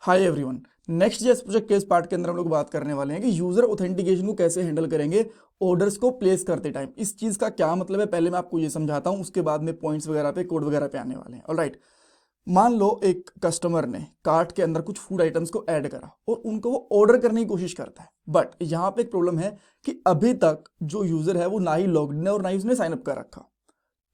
Hi everyone. Next JS project के इस part के अंदर हम लोग बात करने वाले हैं कि यूजर ऑथेंटिकेशन को कैसे हैंडल करेंगे ऑर्डर्स को प्लेस करते टाइम। इस चीज का क्या मतलब है, पहले मैं आपको ये समझाता हूं, उसके बाद में पॉइंट्स वगैरह पे, कोड वगैरह पे आने वाले हैं। ऑलराइट, मान लो एक कस्टमर ने कार्ट के अंदर कुछ फूड आइटम्स को ऐड करा और उनको वो ऑर्डर करने की कोशिश करता है, बट यहाँ पे एक प्रॉब्लम है कि अभी तक जो यूजर है वो ना ही लॉग्ड इन है और ना ही उसने साइन अप कर रखा।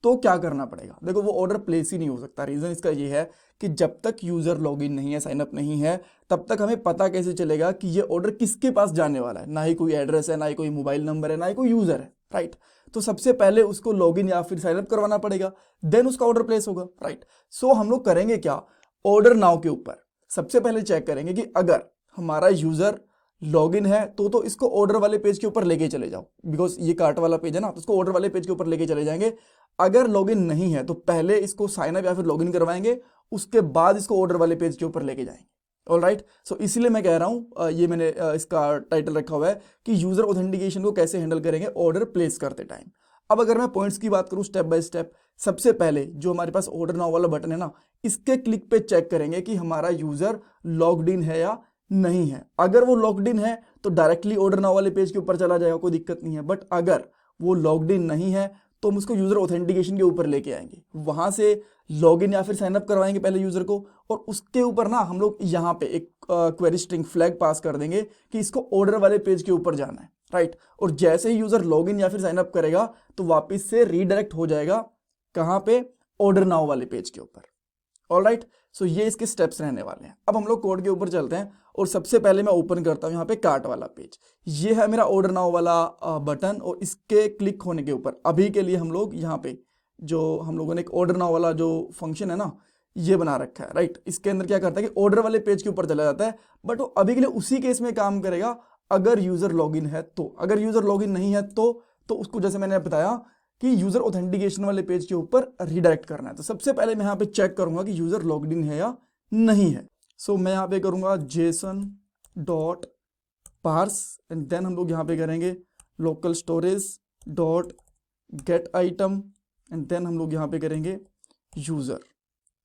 तो क्या करना पड़ेगा? देखो, वो ऑर्डर प्लेस ही नहीं हो सकता। रीजन इसका ये है कि जब तक यूजर लॉगिन नहीं है, साइन अप नहीं है, तब तक हमें पता कैसे चलेगा कि ये ऑर्डर किसके पास जाने वाला है? ना ही कोई एड्रेस है, ना ही कोई मोबाइल नंबर है, ना ही कोई यूजर है। राइट, तो सबसे पहले उसको लॉगिन या फिर साइन अप करवाना पड़ेगा, देन उसका ऑर्डर प्लेस होगा। राइट, सो हम लोग करेंगे क्या, ऑर्डर नाउ के ऊपर सबसे पहले चेक करेंगे कि अगर हमारा यूजर लॉगिन है तो इसको ऑर्डर वाले पेज के ऊपर लेके चले जाओ, बिकॉज ये कार्ट वाला पेज है ना, तो इसको ऑर्डर वाले पेज के ऊपर लेके चले जाएंगे। अगर लॉगिन नहीं है तो पहले इसको साइन अप या फिर लॉगिन करवाएंगे, उसके बाद इसको ऑर्डर वाले पेज के ऊपर लेके जाएंगे। ऑल राइट, सो इसीलिए मैं कह रहा हूं, ये मैंने इसका टाइटल रखा हुआ है कि यूजर ऑथेंटिकेशन को कैसे हैंडल करेंगे ऑर्डर प्लेस करते टाइम। अब अगर मैं पॉइंट्स की बात करूं स्टेप बाय स्टेप, सबसे पहले जो हमारे पास ऑर्डर नाउ वाला बटन है ना, इसके क्लिक पे चेक करेंगे कि हमारा यूजर लॉग्ड इन है या नहीं है। अगर वो लॉग्ड इन है तो डायरेक्टली ऑर्डर नाउ वाले पेज के ऊपर चला जाएगा, कोई दिक्कत नहीं है। बट अगर वो लॉग्ड इन नहीं है तो हम उसको यूजर ऑथेंटिकेशन के ऊपर लेके आएंगे, वहां से लॉगिन या फिर साइन अप करवाएंगे पहले यूजर को, और उसके ऊपर ना हम लोग यहाँ पे एक क्वेरी स्ट्रिंग फ्लैग पास कर देंगे कि इसको ऑर्डर वाले पेज के ऊपर जाना है। राइट, और जैसे ही यूजर लॉगिन या फिर साइन अप करेगा तो वापस से रीडायरेक्ट हो जाएगा कहाँ पे, ऑर्डर नाउ वाले पेज के ऊपर। ऑल राइट, सो ये इसके स्टेप्स रहने वाले हैं। अब हम लोग कोड के ऊपर चलते हैं और सबसे पहले मैं ओपन करता हूं यहाँ पे कार्ट वाला पेज। ये है मेरा ऑर्डर नाउ वाला बटन, और इसके क्लिक होने के ऊपर अभी के लिए हम लोग यहाँ पे जो हम लोगों ने एक ऑर्डर नाउ वाला जो फंक्शन है ना, ये बना रखा है। राइट, इसके अंदर क्या करता है कि ऑर्डर वाले पेज के ऊपर चला जाता है, बट वो अभी के लिए उसी केस में काम करेगा अगर यूजर लॉगिन है तो। अगर यूजर लॉगिन नहीं है तो उसको जैसे मैंने बताया कि यूजर ऑथेंटिकेशन वाले पेज के ऊपर रीडायरेक्ट करना है। तो सबसे पहले मैं यहाँ पे चेक करूंगा कि यूजर लॉग्ड इन है या नहीं है। सो मैं यहाँ पे करूंगा JSON dot parse, and then हम लोग यहाँ पे करेंगे local storage dot get item, and then हम लोग यहाँ पे करेंगे यूजर।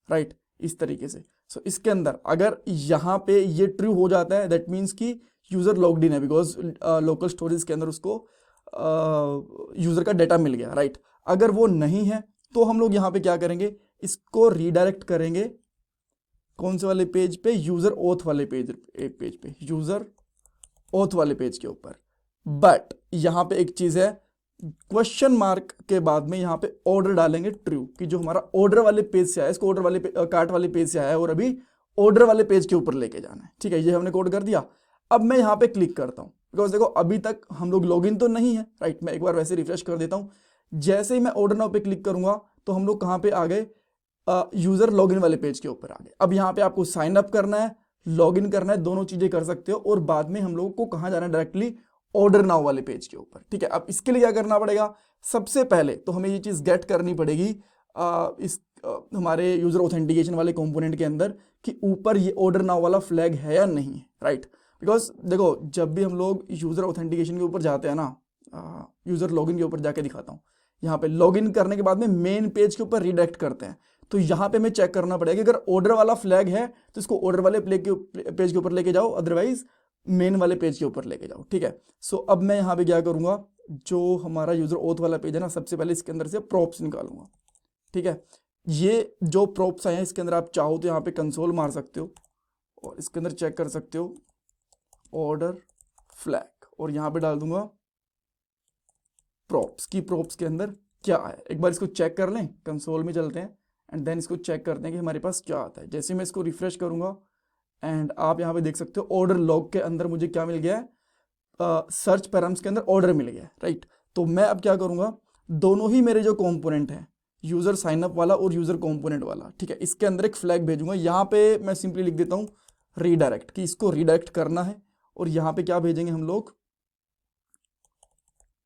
राइट, इस तरीके से। सो इसके अंदर अगर यहाँ पे ये ट्रू हो जाता है, दैट मीन्स कि यूजर लॉग्ड इन है, बिकॉज लोकल स्टोरेज के अंदर उसको यूजर का डेटा मिल गया। राइट, अगर वो नहीं है तो हम लोग यहाँ पे क्या करेंगे, इसको रीडायरेक्ट करेंगे कौन से वाले पेज पे, यूजर ओथ वाले पेज पे, यूजर ओथ वाले पेज के ऊपर। बट यहाँ पे एक चीज है, क्वेश्चन मार्क के बाद में यहाँ पे ऑर्डर डालेंगे ट्रू, कि जो हमारा ऑर्डर वाले पेज से आया, इसको ऑर्डर वाले कार्ट वाले पेज से आया है और अभी ऑर्डर वाले पेज के ऊपर लेके जाना है। ठीक है, ये हमने कोड कर दिया। अब मैं यहाँ पे क्लिक करता हूँ, बिकॉज देखो अभी तक हम लोग लॉगिन तो नहीं है। राइट, मैं एक बार वैसे रिफ्रेश कर देता हूँ। जैसे ही मैं ऑर्डर नाउ पे क्लिक करूंगा तो हम लोग कहाँ पे आ गए, यूजर लॉगिन वाले पेज के ऊपर आ गए। अब यहाँ पे आपको साइन अप करना है, लॉगिन करना है, दोनों चीजें कर सकते हो, और बाद में हम लोगों को कहाँ जाना है, डायरेक्टली ऑर्डर नाउ वाले पेज के ऊपर। ठीक है, अब इसके लिए क्या करना पड़ेगा, सबसे पहले तो हमें ये चीज गेट करनी पड़ेगी हमारे यूजर ऑथेंटिकेशन वाले कंपोनेंट के अंदर कि ऊपर ये ऑर्डर नाउ वाला फ्लैग है या नहीं है। राइट, बिकॉज देखो जब भी हम लोग यूजर ऑथेंटिकेशन के ऊपर जाते हैं ना, यूजर लॉगिन के ऊपर जाके दिखाता हूँ, यहाँ पे लॉगिन करने के बाद में मेन पेज के ऊपर रिडायरेक्ट करते हैं, तो यहाँ पे हमें चेक करना पड़ेगा कि अगर ऑर्डर वाला फ्लैग है तो इसको ऑर्डर वाले पेज के ऊपर लेके जाओ, अदरवाइज मेन वाले पेज के ऊपर लेके जाओ। ठीक है, सो अब मैं यहाँ पे क्या करूंगा, जो हमारा यूजर ओथ वाला पेज है ना, सबसे पहले इसके अंदर से प्रॉप्स निकालूंगा। ठीक है, ये जो प्रॉप्स आए हैं इसके अंदर आप चाहो तो यहाँ पे कंसोल मार सकते हो और इसके अंदर चेक कर सकते हो ऑर्डर फ्लैग, और यहाँ पे डाल दूंगा प्रॉप्स की प्रॉप्स के अंदर क्या है। एक बार इसको चेक कर लें, कंसोल में चलते हैं एंड देन इसको चेक करते हैं कि हमारे पास क्या आता है। जैसे मैं इसको रिफ्रेश करूंगा एंड आप यहाँ पे देख सकते हो ऑर्डर लॉग के अंदर मुझे क्या मिल गया है, सर्च पैराम्स के अंदर ऑर्डर मिल गया है। राइट, तो मैं अब क्या करूंगा, दोनों ही मेरे जो कंपोनेंट हैं, यूजर साइनअप वाला और यूजर कंपोनेंट वाला, ठीक है, इसके अंदर एक फ्लैग भेजूंगा। यहाँ पे मैं सिंपली लिख देता हूँ रीडायरेक्ट, कि इसको रीडायरेक्ट करना है, और यहाँ पे क्या भेजेंगे हम लोग,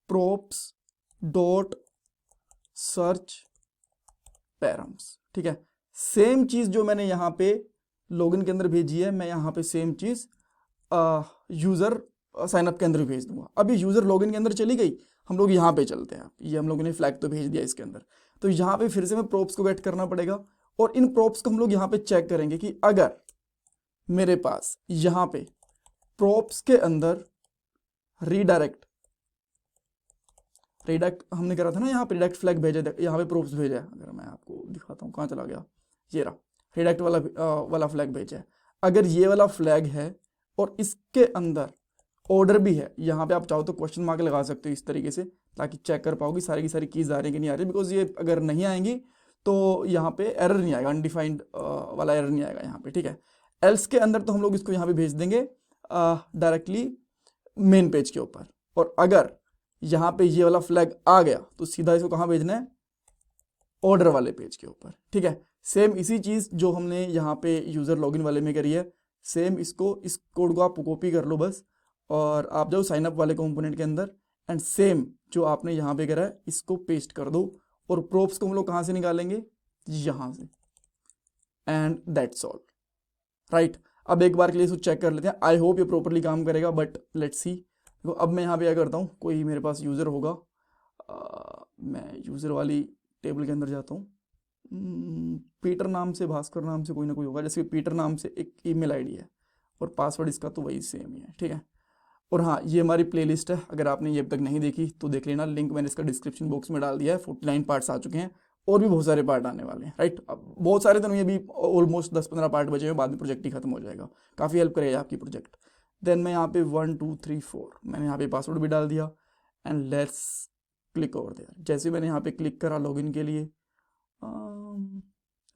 प्रोप्स डॉट सर्च पैराम्स। ठीक है, सेम चीज जो मैंने यहाँ पे लॉगिन के अंदर भेजी है, मैं यहाँ पे सेम चीज यूजर साइनअप के अंदर भी भेज दूंगा। अभी यूजर लॉगिन के अंदर चली गई, हम लोग यहाँ पे चलते हैं। ये हम लोगों ने फ्लैग तो भेज दिया इसके अंदर, तो यहाँ पे फिर से मैं प्रोप्स को गेट करना पड़ेगा, और इन प्रोप्स को हम लोग यहाँ पे चेक करेंगे कि अगर मेरे पास यहाँ पे प्रॉप्स के अंदर रीडायरेक्ट हमने करा था ना, यहाँ पे रिडायरेक्ट फ्लैग भेजा, यहाँ पे प्रॉप्स भेजा है। अगर मैं आपको दिखाता हूँ कहाँ चला गया, ये रहा रिडायरेक्ट वाला फ्लैग भेजा है। अगर ये वाला फ्लैग है और इसके अंदर ऑर्डर भी है, यहाँ पे आप चाहो तो क्वेश्चन मार्क लगा सकते हो इस तरीके से, ताकि चेक कर पाओगी सारी की सारी कीज आ रही है कि नहीं आ रही। बिकॉज ये अगर नहीं आएंगी तो यहाँ पे एरर नहीं आएगा, अनडिफाइंड वाला एरर नहीं आएगा यहाँ पे, ठीक है। एल्स के अंदर तो हम लोग इसको यहाँ पे भेज देंगे डायरेक्टली मेन पेज के ऊपर। और अगर यहाँ पे ये वाला फ्लैग आ गया तो सीधा इसको कहाँ भेजना है, ऑर्डर वाले पेज के ऊपर, ठीक है। सेम इसी चीज जो हमने यहाँ पे यूजर लॉगिन वाले में करी है, सेम इसको, इस कोड को आप कॉपी कर लो बस, और आप जाओ साइन अप वाले कंपोनेंट के अंदर, एंड सेम जो आपने यहाँ पे करा है इसको पेस्ट कर दो। और प्रोप्स को हम लोग कहाँ से निकालेंगे, यहाँ से, एंड दैट्स ऑल, राइट। अब एक बार के लिए इसको चेक कर लेते हैं, आई होप ये प्रॉपरली काम करेगा, बट लेट्स सी। तो अब मैं यहाँ पे क्या करता हूँ, कोई मेरे पास यूज़र होगा, मैं यूज़र वाली टेबल के अंदर जाता हूँ, पीटर नाम से, भास्कर नाम से कोई ना कोई होगा, जैसे पीटर नाम से एक ईमेल आईडी है और पासवर्ड इसका तो वही सेम ही है, ठीक है। और हाँ, ये हमारी प्लेलिस्ट है, अगर आपने ये अब तक नहीं देखी तो देख लेना, लिंक मैंने इसका डिस्क्रिप्शन बॉक्स में डाल दिया है। 49 पार्ट्स आ चुके हैं और भी बहुत सारे पार्ट आने वाले हैं, राइट। अब बहुत सारे तो नहीं, अभी ऑलमोस्ट 10-15 पार्ट बचे हुए, बाद में प्रोजेक्ट ही खत्म हो जाएगा, काफ़ी हेल्प करेगा आपकी प्रोजेक्ट। देन मैं यहाँ पे 1 2 3 4 मैंने यहाँ पे पासवर्ड भी डाल दिया, and let's click over there. जैसे मैंने यहाँ पे क्लिक करा लॉगिन के लिए,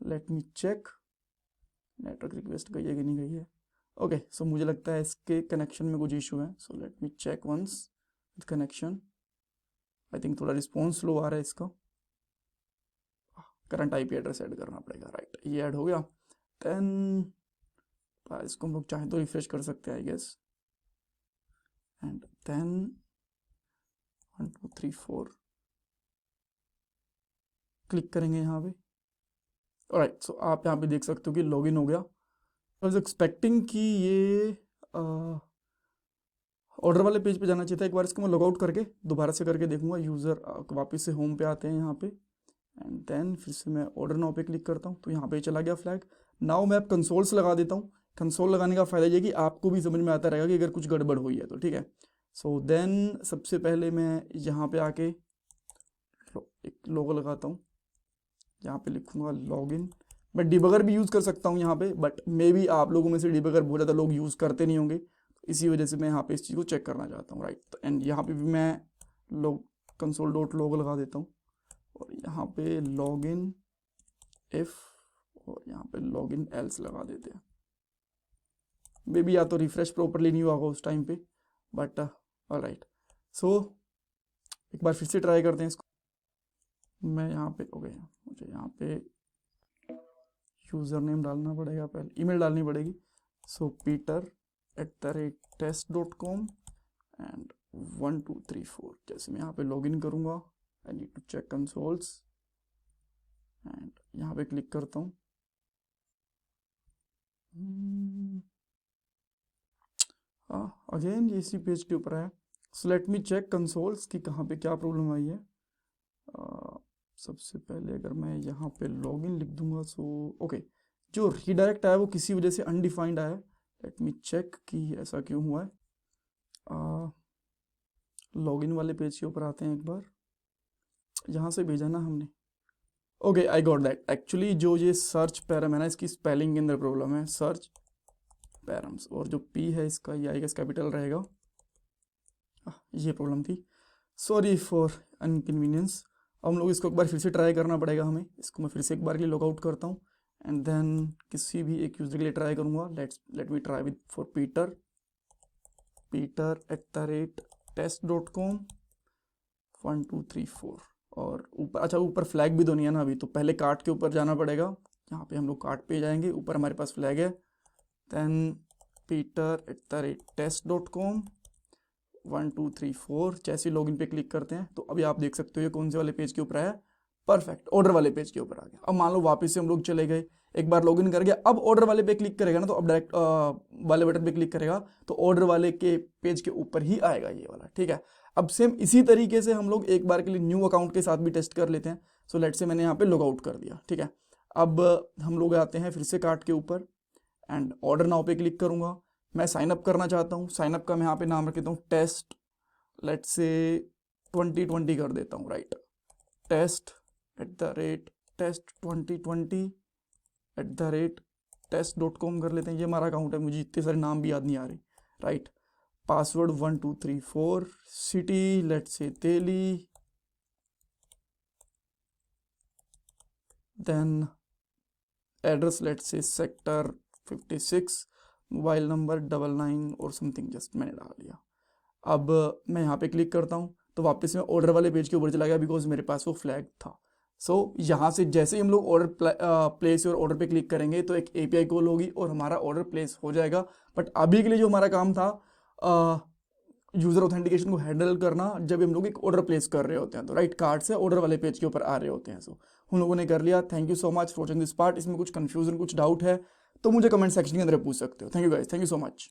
let me check network request गई है कि नहीं गई है। ओके, सो मुझे लगता है इसके कनेक्शन में कुछ इशू है, so let me check once with connection. I think थोड़ा रिस्पॉन्स स्लो आ रहा है इसका, करंट आईपी एड्रेस ऐड करना पड़ेगा, राइट। ये ऐड हो गया। देन इसको हम लोग चाहे तो रिफ्रेश कर सकते हैं I guess, and then 1 2 3 4 click करेंगे यहाँ पे, राइट। सो आप यहाँ पे देख सकते हो कि लॉगिन हो गया। आई वाज एक्सपेक्टिंग कि ये ऑर्डर वाले पेज पे जाना चाहिए था। एक बार इसको मैं लॉग आउट करके दोबारा से करके देखूंगा। यूज़र वापस से होम पे आते हैं यहाँ पे, एंड देन फिर से मैं ऑर्डर नाउ पे क्लिक करता हूँ तो यहाँ पे चला गया फ्लैग। नाउ मैं अब कंसोल्स लगा देता हूँ। कंसोल लगाने का फ़ायदा ये कि आपको भी समझ में आता रहेगा कि अगर कुछ गड़बड़ हुई है तो, ठीक है। सो देन सबसे पहले मैं यहाँ पे आके एक लोगो लगाता हूँ, यहाँ पे लिखूंगा लॉगिन। मैं डिबगर भी यूज़ कर सकता हूँ यहाँ पे, बट मे बी आप लोगों में से डिबगर बहुत ज़्यादा लोग यूज़ करते नहीं होंगे, इसी वजह से मैं यहाँ पे इस चीज़ को चेक करना चाहता हूँ, राइट। एंड यहाँ पे भी मैं console.log लगा देता हूँ, और यहाँ पे लॉगिन इफ, और यहाँ पे लॉगिन एल्स लगा देते हैं। मे बी या तो रिफ्रेश प्रॉपरली नहीं हुआ होगा उस टाइम पे, बट ऑलराइट। सो एक बार फिर से ट्राई करते हैं इसको। मैं यहाँ पे हो गया, मुझे यहाँ पे यूज़र नेम डालना पड़ेगा, पहले ईमेल डालनी पड़ेगी। सो peter@test.com एंड 1 2 3 4। जैसे मैं यहाँ पे लॉगिन करूँगा, I need to check consoles, and यहाँ पे क्लिक करता हूँ। अगेन ये इसी पेज के ऊपर है। So let me check consoles कि कहाँ पे क्या प्रॉब्लम आई है। सबसे पहले अगर मैं यहाँ पे लॉगिन लिख दूंगा, सो ओके, जो रीडायरेक्ट आया वो किसी वजह से अनडिफाइंड आया। लेट मी चेक कि ऐसा क्यों हुआ है। लॉगिन वाले पेज के ऊपर आते हैं एक बार, यहाँ से भेजा ना हमने। Okay, I got that. Actually जो ये सर्च पैरम है ना, इसकी स्पेलिंग के अंदर प्रॉब्लम है, सर्च पैरम्स, और जो पी है इसका ये आई गेस कैपिटल रहेगा, ये प्रॉब्लम थी। Sorry for inconvenience. हम लोग इसको एक बार फिर से ट्राई करना पड़ेगा हमें। इसको मैं फिर से एक बार के लिए लॉग आउट करता हूँ, एंड देन किसी भी एक यूज़र के लिए ट्राई करूँगा। Let me try with for peter@test.com 1 2 3 4। और ऊपर, अच्छा ऊपर फ्लैग भी तो नहीं है ना अभी, तो पहले कार्ट के ऊपर जाना पड़ेगा। यहाँ पे हम लोग कार्ट पे जाएंगे, ऊपर हमारे पास फ्लैग है। Then peter@test.com 1 2 3 4। जैसे लॉगिन पे क्लिक करते हैं तो अभी आप देख सकते हो ये कौन से वाले पेज के ऊपर आया, परफेक्ट, ऑर्डर वाले पेज के ऊपर आ गया। अब मान लो वापस से हम लोग चले गए, एक बार लॉगिन कर गया, अब ऑर्डर वाले पे क्लिक करेगा ना, तो अब डायरेक्ट वाले बटन पे क्लिक करेगा तो ऑर्डर वाले के पेज के ऊपर ही आएगा ये वाला, ठीक है। अब सेम इसी तरीके से हम लोग एक बार के लिए न्यू अकाउंट के साथ भी टेस्ट कर लेते हैं। सो लेट से मैंने यहाँ पे लॉग आउट कर दिया, ठीक है। अब हम लोग आते हैं फिर से कार्ट के ऊपर, एंड ऑर्डर नाउ पे क्लिक करूँगा। मैं साइन अप करना चाहता हूँ, साइन अप का मैं यहाँ पे नाम रख देता हूँ टेस्ट, लेट्स से 2020 कर देता हूँ, राइट। test@2020 कर लेते हैं, ये हमारा अकाउंट है, मुझे इतने सारे नाम भी याद नहीं आ रहे, right. Password 1234, city let's say Delhi, then address let's say sector 56, mobile number 99 और समथिंग, जस्ट मैंने डाल दिया। अब मैं यहाँ पे क्लिक करता हूँ तो वापस मैं ऑर्डर वाले पेज के ऊपर चला गया बिकॉज मेरे पास वो फ्लैग था। सो यहाँ से जैसे ही हम लोग ऑर्डर प्लेस और ऑर्डर पे क्लिक करेंगे तो एक API कॉल होगी और हमारा ऑर्डर प्लेस हो जाएगा। बट अभी के लिए जो हमारा काम था यूज़र ऑथेंटिकेशन को हैंडल करना जब हम लोग एक ऑर्डर प्लेस कर रहे होते हैं, तो राइट कार्ड से ऑर्डर वाले पेज के ऊपर आ रहे होते हैं। सो हम लोगों ने कर लिया। Thank you so much for watching this part. इसमें कुछ कन्फ्यूजन, कुछ डाउट है तो मुझे कमेंट सेक्शन के अंदर पूछ सकते हो। Thank you guys, thank you so much.